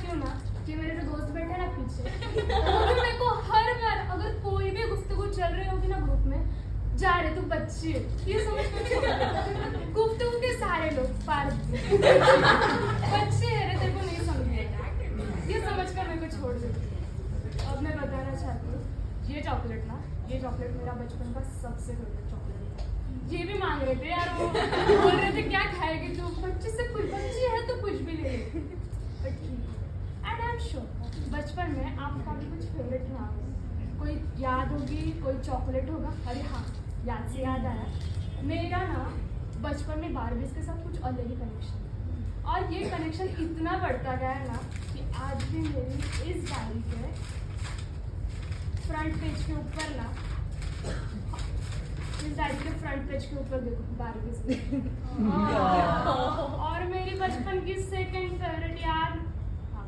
चाहती हूँ ना कि मेरे जो दोस्त बैठे ना पीछे, वो भी मेरे को हर बार अगर कोई भी गुफ्तगू चल रही होगी ना ग्रुप में, जा रहे तू बच्ची है, ये समझ कर छोड़ देते। गुफ्तगू के सारे लोग पार बच्चे है रे, तेरे को नहीं समझेगा, ये समझ कर मेरे को छोड़ देते। अब मैं बताना चाहती हूँ, ये चॉकलेट मेरा बचपन का सबसे फेवरेट चॉकलेट है। ये भी मांग रहे थे यार, वो बोल रहे थे क्या खाएगी तू, बच्ची से कुछ, बच्ची है तो कुछ भी ले ले। बट ठीक है, एंड आई एम श्योर बचपन में आपका भी कुछ फेवरेट ना हो, कोई याद होगी, कोई चॉकलेट होगा। अरे हाँ, याद से याद आया, मेरा ना बचपन में बारबीज के साथ कुछ अलग ही कनेक्शन, और ये कनेक्शन इतना बढ़ता गया है ना कि आज भी मेरी इस डायरी के फ्रंट पेज के ऊपर ना, इस डायरी के फ्रंट पेज के ऊपर देखो बारबीज और मेरी बचपन की सेकंड फेवरेट याद, हाँ,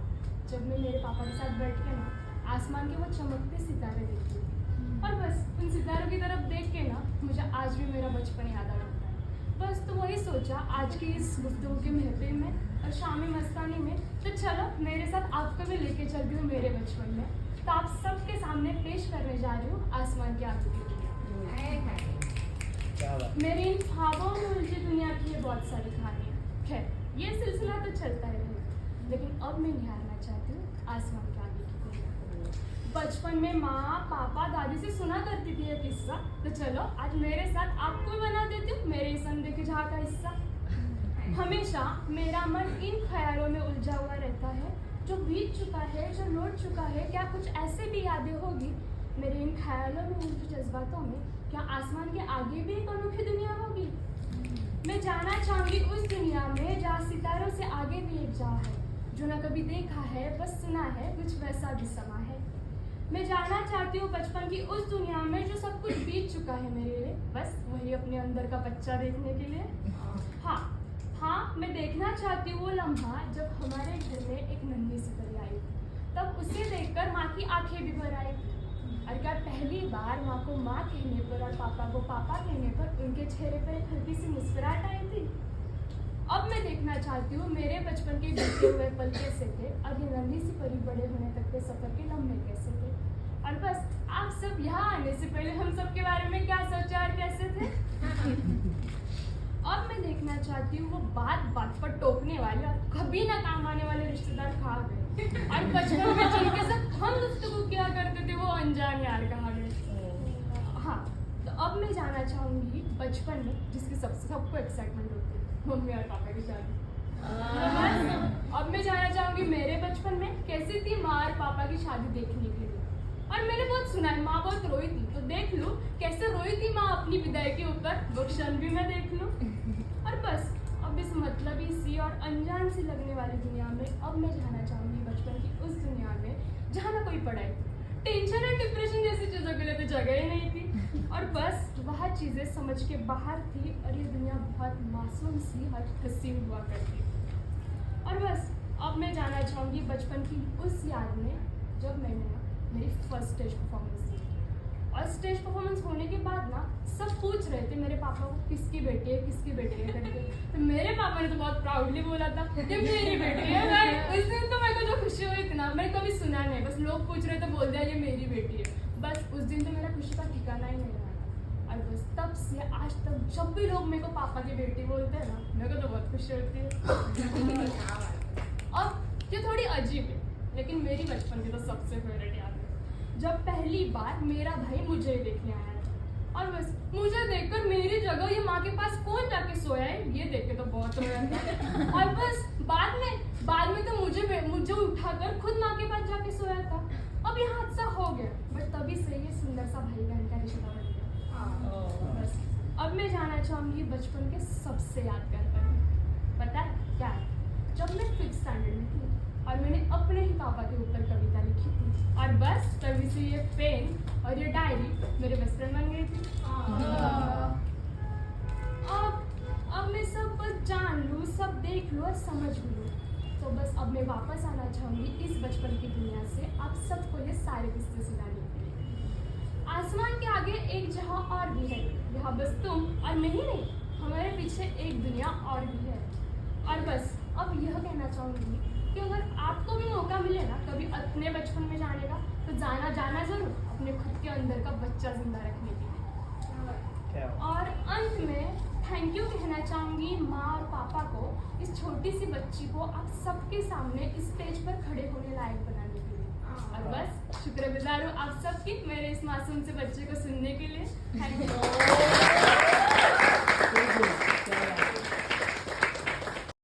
जब मैं मेरे पापा के साथ बैठ के ना आसमान के वो चमकते सितारे देखती थी, और बस उन सितारों की तरफ देख के ना मुझे आज भी मेरा बचपन याद आ जाता है। बस तो वही सोचा आज की इस गुफ्तगू के महफिल में और शामी मस्तानी में, तो चलो मेरे साथ आपको भी लेके चलती हूँ मेरे बचपन में। तो आप सबके सामने पेश करने जा रही हूँ आसमान के आगे की दुनिया। मेरी इन ख्वाबों में उलझी दुनिया की ये बहुत सारी कहानियाँ। खैर ये सिलसिला तो चलता ही रहेगा, लेकिन अब मैं निहारना चाहती हूँ आसमान के आगे की दुनिया। बचपन में माँ पापा दादी से सुना करती थी ये किस्सा, तो चलो आज मेरे साथ आपको भी बना देती हूँ मेरे इस अनदेखे जहाँ का हिस्सा। हमेशा मेरा मन इन ख्यालों में उलझा हुआ रहता है, जो बीत चुका है, जो लौट चुका है, क्या कुछ ऐसे भी यादें होगी। मेरे इन ख्यालों में, उलझे जज्बातों में, क्या आसमान के आगे भी एक अनोखी दुनिया होगी। मैं जाना चाहूंगी उस दुनिया में जहाँ सितारों से आगे भी एक जहाँ है, जो न कभी देखा है बस सुना है, कुछ वैसा भी समा है। मैं जाना चाहती हूँ बचपन की उस दुनिया में जो सब कुछ बीत चुका है मेरे लिए, बस वही अपने अंदर का बच्चा देखने के लिए। हाँ, मैं देखना चाहती हूँ वो लम्हा जब हमारे घर में एक नन्ही सी परी आई, तब उसे देखकर माँ की आंखें भी भर आई। और क्या पहली बार माँ को माँ कहने पर और पापा को पापा कहने पर उनके चेहरे पर एक हल्की सी मुस्कुराहट आई थी। अब मैं देखना चाहती हूँ मेरे बचपन के बीते हुए पल कैसे थे, और ये नन्ही सी परी बड़े होने तक के सफर के लम्हे कैसे थे, और बस आप सब यहाँ आने से पहले हम सब के बारे में क्या सोचा और कैसे थे। अब मैं देखना चाहती हूँ वो बात बात पर टोकने वाले और कभी ना काम आने वाले रिश्तेदार कहाँ गए, और बचपन में जिनके साथ हम गुफ्तगू किया करते थे वो अनजान यार कहाँ गए। हाँ, तो अब मैं जाना चाहूँगी बचपन में जिसकी सबको एक्साइटमेंट होती है, मम्मी और पापा की शादी। अब मैं जाना चाहूँगी मेरे बचपन में कैसी थी माँ और पापा की शादी देखने के लिए। और मैंने बहुत सुना है माँ बहुत रोई थी, तो देख लूँ कैसे रोई थी माँ अपनी विदाई के ऊपर, वो क्षण भी मैं देख लूँ। और बस अब इस मतलबी सी और अनजान सी लगने वाली दुनिया में अब मैं जाना चाहूँगी बचपन की उस दुनिया में जहाँ ना कोई पढ़ाई, टेंशन और डिप्रेशन जैसी चीज़ों के लिए तो जगह ही नहीं थी, और बस वह चीज़ें समझ के बाहर थी, और ये दुनिया बहुत मासूम सी और हसीन हुआ करती। और बस अब मैं जाना चाहूँगी बचपन की उस याद में जब मैंने ना मेरी फर्स्ट स्टेज परफॉर्मेंस दी, और स्टेज परफॉर्मेंस होने के बाद ना सब पूछ रहे थे मेरे पापा को किसकी बेटी है करके, तो मेरे पापा ने तो बहुत प्राउडली बोला था ये मेरी बेटी है। मैं उस दिन तो मेरे को जो खुशी हुई थी ना, मैंने कभी सुना नहीं, बस लोग पूछ रहे थे बोल दिया ये मेरी बेटी है। बस उस दिन तो मेरा खुशी का ठिकाना ही नहीं रहा, और बस तब से आज तक जब भी लोग मेरे को पापा की बेटी बोलते हैं ना, मेरे को तो बहुत खुशी होती है। अब ये थोड़ी अजीब है, लेकिन मेरी बचपन की तो सबसे फेवरेट याद है जब पहली बार मेरा भाई मुझे देखने आया था, और बस मुझे देखकर मेरी जगह ये माँ के पास कौन जाके सोया है ये देख के तो बहुत रोया था। और बस बाद में तो मुझे उठाकर खुद माँ के पास जाके सोया था। अब ये हादसा हो गया, बट तभी से ये सुंदर सा भाई बहन का रिश्ता बन गया। बस अब मैं जाना चाहूँगी बचपन के सबसे यादगार पल। पता है क्या है, जब मैं 5th स्टैंडर्ड में थी और मैंने अपने ही पापा के ऊपर कविता लिखी थी, और बस तभी से ये पेन और ये डायरी मेरे बेस्ट फ्रेंड बन गई थी। अब मैं सब बस जान लूँ, सब देख लूँ और समझ भी लूँ, तो बस अब मैं वापस आना चाहूँगी इस बचपन की दुनिया से आप सबको ये सारे किस्से सुनाने के लिए। आसमान के आगे एक जहाँ और भी है, यहाँ बस तुम और मैं ही नहीं, हमारे पीछे एक दुनिया और भी है। और बस अब यह कहना चाहूँगी कि अगर आपको भी मौका मिले ना कभी अपने बचपन में जाने का, तो जाना जरूर, अपने खुद के अंदर का बच्चा जिंदा रखने के लिए। और अंत में थैंक यू कहना चाहूँगी माँ और पापा को, इस छोटी सी बच्ची को आप सबके सामने इस स्टेज पर खड़े होने लायक बनाने के लिए। और बस शुक्रगुजार हूँ आप सबकी मेरे इस मासूम से बच्चे को सुनने के लिए। Thank you.